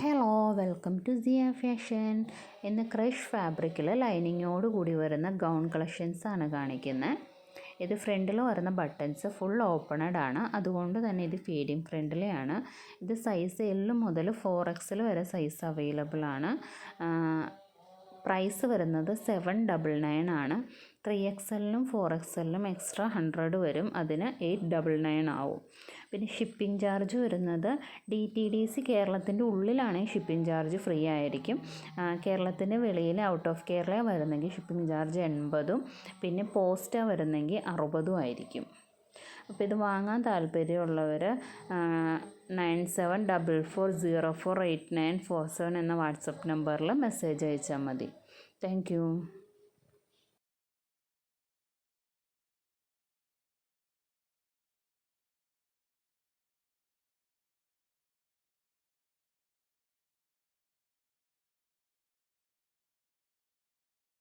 Hello, welcome to Siya fashion. ഇന്ന് crush ഫാബ്രിക്കിൽ ലൈനിങ്ങോട് കൂടി വരുന്ന ഗൗൺ കളക്ഷൻസ് ആണ് കാണിക്കുന്നത്. ഇത് ഫ്രണ്ടിൽ വരുന്ന ബട്ടൺസ് ഫുൾ ഓപ്പണഡ് ആണ്, അതുകൊണ്ട് തന്നെ ഇത് ഫീഡിങ് ഫ്രണ്ട്ലി ആണ്. ഇത് സൈസ് L മുതൽ 4XL വരെ സൈസ് അവൈലബിൾ ആണ്. പ്രൈസ് വരുന്നത് 799 ആണ്. 3XLനും 4XLനും എക്സ്ട്രാ 100 വരും, അതിന് 899 ആവും. പിന്നെ ഷിപ്പിംഗ് ചാർജ് വരുന്നത് DTDC കേരളത്തിൻ്റെ ഉള്ളിലാണെങ്കിൽ ഷിപ്പിംഗ് ചാർജ് ഫ്രീ ആയിരിക്കും. കേരളത്തിൻ്റെ വെളിയിൽ ഔട്ട് ഓഫ് കേരള വരുന്നെങ്കിൽ ഷിപ്പിംഗ് ചാർജ് 80ഉം പിന്നെ പോസ്റ്റ് വരുന്നെങ്കിൽ 60ഉം ആയിരിക്കും. അപ്പോൾ ഇത് വാങ്ങാൻ താല്പര്യമുള്ളവർ 9744048947 എന്ന വാട്സപ്പ് നമ്പറിൽ മെസ്സേജ് അയച്ചാൽ മതി. Thank you.